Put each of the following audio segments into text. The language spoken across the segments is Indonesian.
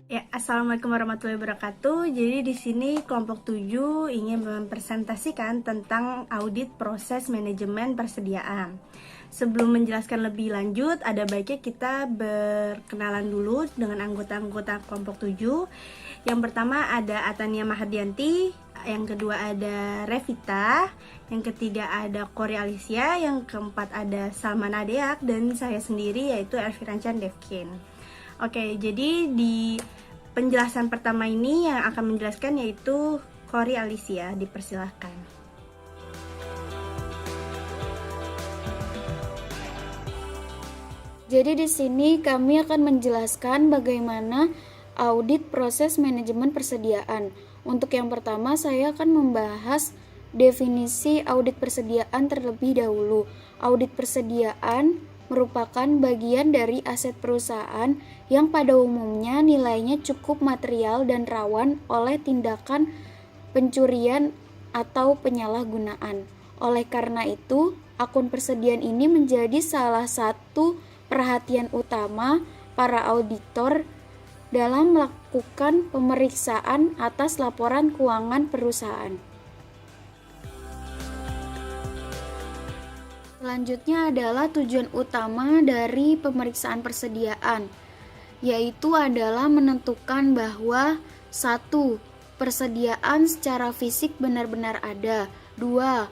Ya, Assalamualaikum warahmatullahi wabarakatuh. Jadi di sini kelompok 7 ingin mempresentasikan tentang audit proses manajemen persediaan. Sebelum menjelaskan lebih lanjut, ada baiknya kita berkenalan dulu dengan anggota-anggota kelompok 7. Yang pertama ada Atania Mahadianti, yang kedua ada Revita, yang ketiga ada Kori Alicia, yang keempat ada Salman Adeak, dan saya sendiri yaitu Elviranchan Devkin. Oke, jadi di penjelasan pertama ini yang akan menjelaskan yaitu Kori Alicia, dipersilahkan. Jadi di sini kami akan menjelaskan bagaimana audit proses manajemen persediaan. Untuk yang pertama, saya akan membahas definisi audit persediaan terlebih dahulu. Audit persediaan merupakan bagian dari aset perusahaan yang pada umumnya nilainya cukup material dan rawan oleh tindakan pencurian atau penyalahgunaan. Oleh karena itu, akun persediaan ini menjadi salah satu perhatian utama para auditor dalam melakukan pemeriksaan atas laporan keuangan perusahaan. Selanjutnya adalah tujuan utama dari pemeriksaan persediaan, yaitu adalah menentukan bahwa 1. Persediaan secara fisik benar-benar ada. 2.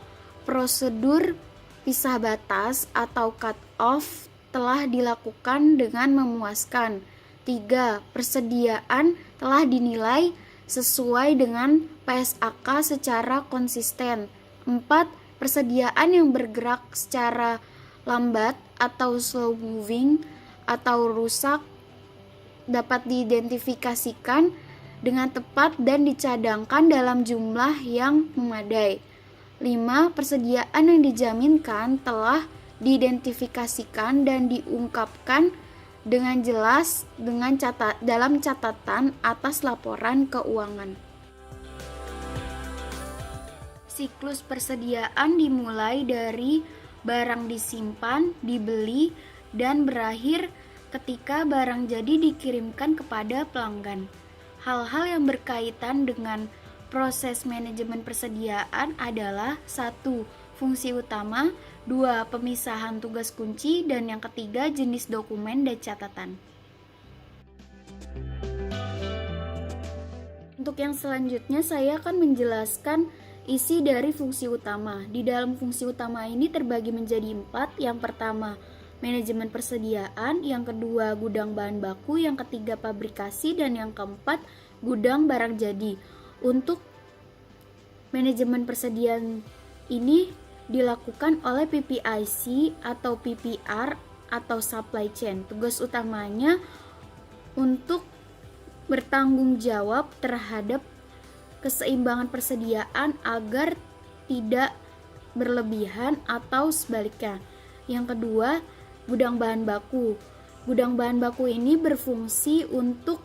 Prosedur pisah batas atau cut-off telah dilakukan dengan memuaskan. 3. Persediaan telah dinilai sesuai dengan PSAK secara konsisten. 4. Persediaan yang bergerak secara lambat atau slow moving atau rusak dapat diidentifikasikan dengan tepat dan dicadangkan dalam jumlah yang memadai. 5. Persediaan yang dijaminkan telah diidentifikasikan dan diungkapkan dengan jelas dalam catatan atas laporan keuangan. Siklus persediaan dimulai dari barang disimpan, dibeli, dan berakhir ketika barang jadi dikirimkan kepada pelanggan. Hal-hal yang berkaitan dengan proses manajemen persediaan adalah 1. Fungsi utama, 2. Pemisahan tugas kunci, dan yang ketiga jenis dokumen dan catatan. Untuk yang selanjutnya saya akan menjelaskan isi dari fungsi utama. Di dalam fungsi utama ini terbagi menjadi 4. Yang pertama, manajemen persediaan, yang kedua, gudang bahan baku, yang ketiga, pabrikasi, dan yang keempat, gudang barang jadi. Untuk manajemen persediaan ini dilakukan oleh PPIC atau PPR atau supply chain. Tugas utamanya untuk bertanggung jawab terhadap keseimbangan persediaan agar tidak berlebihan atau sebaliknya. Yang kedua, gudang bahan baku. Gudang bahan baku ini berfungsi untuk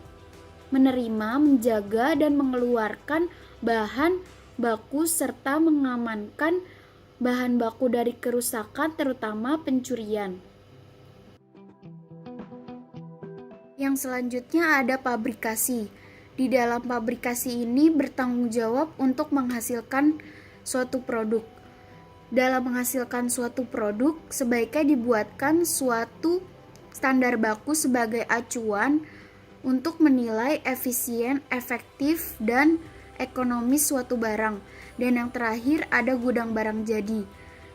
menerima, menjaga, dan mengeluarkan bahan baku serta mengamankan bahan baku dari kerusakan, terutama pencurian. Yang selanjutnya ada pabrikasi. Di dalam pabrikasi ini bertanggung jawab untuk menghasilkan suatu produk. Dalam menghasilkan suatu produk, sebaiknya dibuatkan suatu standar baku sebagai acuan untuk menilai efisien, efektif, dan ekonomis suatu barang. Dan yang terakhir ada gudang barang jadi.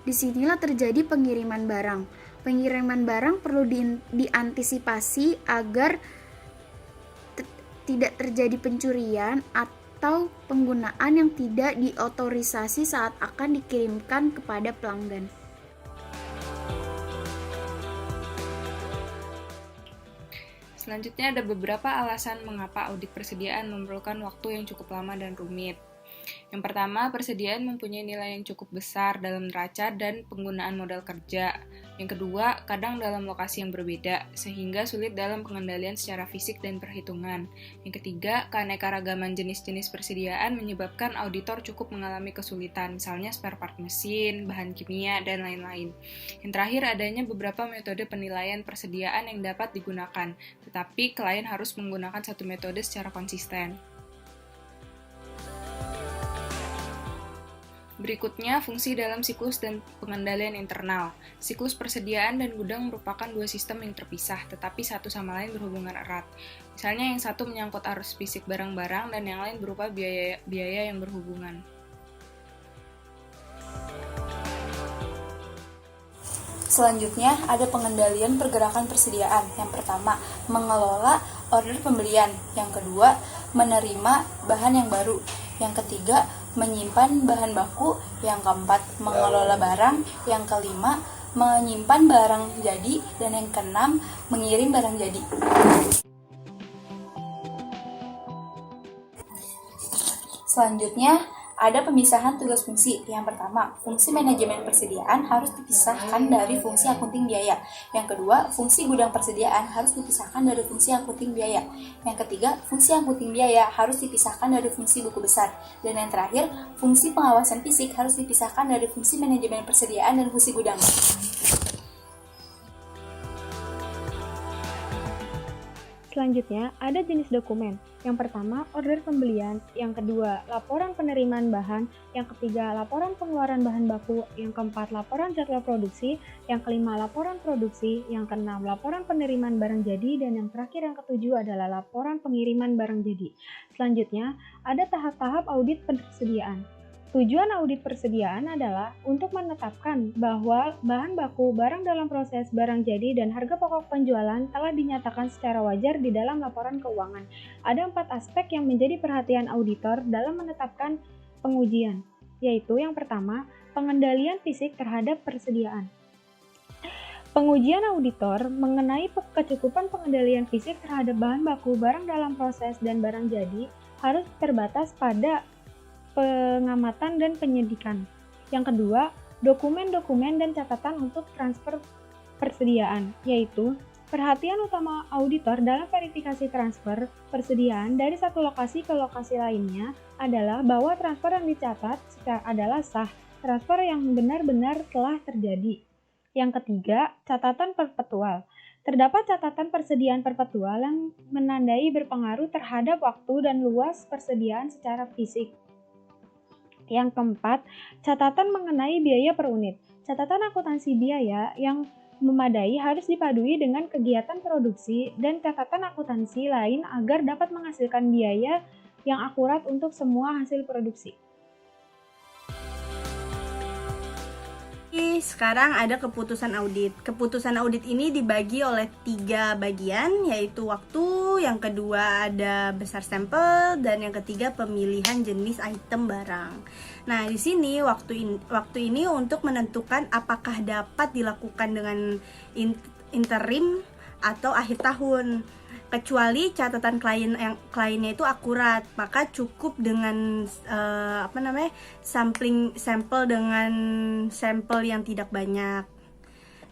Disinilah terjadi pengiriman barang. Pengiriman barang perlu diantisipasi agar tidak terjadi pencurian atau penggunaan yang tidak diotorisasi saat akan dikirimkan kepada pelanggan. Selanjutnya ada beberapa alasan mengapa audit persediaan memerlukan waktu yang cukup lama dan rumit. Yang pertama, persediaan mempunyai nilai yang cukup besar dalam neraca dan penggunaan modal kerja. Yang kedua, kadang dalam lokasi yang berbeda, sehingga sulit dalam pengendalian secara fisik dan perhitungan. Yang ketiga, keanekaragaman jenis-jenis persediaan menyebabkan auditor cukup mengalami kesulitan, misalnya spare part mesin, bahan kimia, dan lain-lain. Yang terakhir, adanya beberapa metode penilaian persediaan yang dapat digunakan, tetapi klien harus menggunakan satu metode secara konsisten. Berikutnya, fungsi dalam siklus dan pengendalian internal. Siklus persediaan dan gudang merupakan dua sistem yang terpisah, tetapi satu sama lain berhubungan erat. Misalnya yang satu menyangkut arus fisik barang-barang dan yang lain berupa biaya yang berhubungan. Selanjutnya, ada pengendalian pergerakan persediaan. Yang pertama, mengelola order pembelian. Yang kedua, menerima bahan yang baru. Yang ketiga, menyimpan bahan baku. Yang keempat, mengelola barang. Yang kelima, menyimpan barang jadi. Dan yang keenam, mengirim barang jadi. Selanjutnya, ada pemisahan tugas fungsi. Yang pertama, fungsi manajemen persediaan harus dipisahkan dari fungsi akunting biaya. Yang kedua, fungsi gudang persediaan harus dipisahkan dari fungsi akunting biaya. Yang ketiga, fungsi akunting biaya harus dipisahkan dari fungsi buku besar. Dan yang terakhir, fungsi pengawasan fisik harus dipisahkan dari fungsi manajemen persediaan dan fungsi gudang. Selanjutnya, ada jenis dokumen. Yang pertama, order pembelian. Yang kedua, laporan penerimaan bahan. Yang ketiga, laporan pengeluaran bahan baku. Yang keempat, laporan jadwal produksi. Yang kelima, laporan produksi. Yang keenam, laporan penerimaan barang jadi. Dan yang terakhir, yang ketujuh adalah laporan pengiriman barang jadi. Selanjutnya, ada tahap-tahap audit persediaan. Tujuan audit persediaan adalah untuk menetapkan bahwa bahan baku, barang dalam proses, barang jadi, dan harga pokok penjualan telah dinyatakan secara wajar di dalam laporan keuangan. Ada 4 aspek yang menjadi perhatian auditor dalam menetapkan pengujian, yaitu yang pertama, pengendalian fisik terhadap persediaan. Pengujian auditor mengenai kecukupan pengendalian fisik terhadap bahan baku, barang dalam proses, dan barang jadi harus terbatas pada pengamatan dan penyidikan. Yang kedua, dokumen-dokumen dan catatan untuk transfer persediaan, yaitu perhatian utama auditor dalam verifikasi transfer persediaan dari satu lokasi ke lokasi lainnya adalah bahwa transfer yang dicatat adalah sah, transfer yang benar-benar telah terjadi. Yang ketiga, catatan perpetual. Terdapat catatan persediaan perpetual yang menandai berpengaruh terhadap waktu dan luas persediaan secara fisik. Yang keempat, catatan mengenai biaya per unit. Catatan akuntansi biaya yang memadai harus dipadui dengan kegiatan produksi dan catatan akuntansi lain agar dapat menghasilkan biaya yang akurat untuk semua hasil produksi. Sekarang ada keputusan audit. Keputusan audit ini dibagi oleh 3 bagian, yaitu waktu, yang kedua ada besar sampel, dan yang ketiga pemilihan jenis item barang. Nah, di sini waktu ini untuk menentukan apakah dapat dilakukan dengan interim atau akhir tahun. Kecuali catatan kliennya itu akurat, maka cukup dengan sampel dengan sampel yang tidak banyak.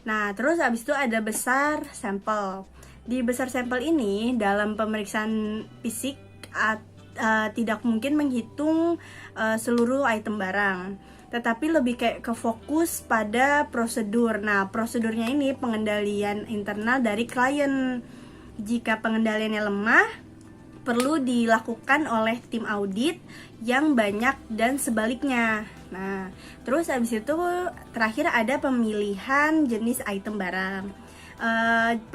Nah, terus habis itu ada besar sampel. Di besar sampel ini dalam pemeriksaan fisik tidak mungkin menghitung seluruh item barang, tetapi lebih kayak ke fokus pada prosedur. Nah, prosedurnya ini pengendalian internal dari klien. Jika pengendaliannya lemah, perlu dilakukan oleh tim audit yang banyak dan sebaliknya. Nah, terus habis itu terakhir ada pemilihan jenis item barang.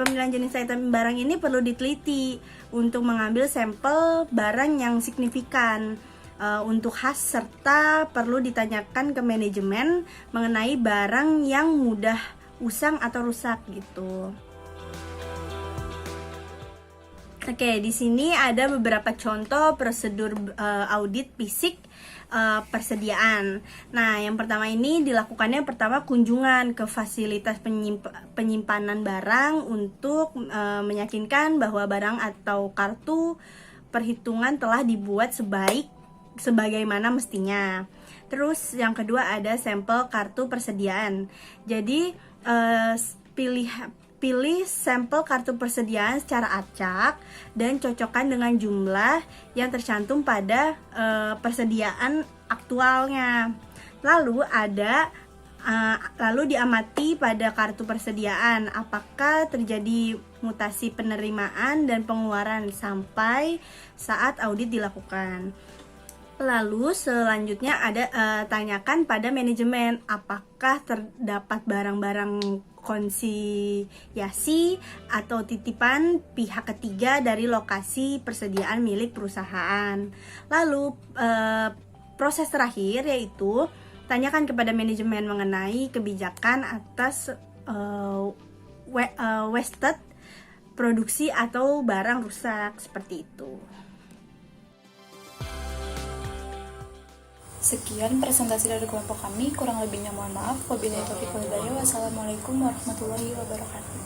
Pemilihan jenis item barang ini perlu diteliti untuk mengambil sampel barang yang signifikan untuk khas, serta perlu ditanyakan ke manajemen mengenai barang yang mudah usang atau rusak gitu. Oke, di sini ada beberapa contoh prosedur audit fisik persediaan. Nah, yang pertama ini dilakukannya pertama kunjungan ke fasilitas penyimpanan barang untuk meyakinkan bahwa barang atau kartu perhitungan telah dibuat sebagaimana mestinya. Terus yang kedua ada sampel kartu persediaan. Jadi pilih sampel kartu persediaan secara acak dan cocokkan dengan jumlah yang tercantum pada persediaan aktualnya. Lalu diamati pada kartu persediaan apakah terjadi mutasi penerimaan dan pengeluaran sampai saat audit dilakukan. Lalu selanjutnya ada tanyakan pada manajemen apakah terdapat barang-barang konsinyasi atau titipan pihak ketiga dari lokasi persediaan milik perusahaan. Lalu proses terakhir yaitu tanyakan kepada manajemen mengenai kebijakan atas wasted produksi atau barang rusak seperti itu. Sekian presentasi dari kelompok kami, kurang lebihnya mohon maaf. Wabillahi taufiq wal hidayah. Wassalamualaikum warahmatullahi wabarakatuh.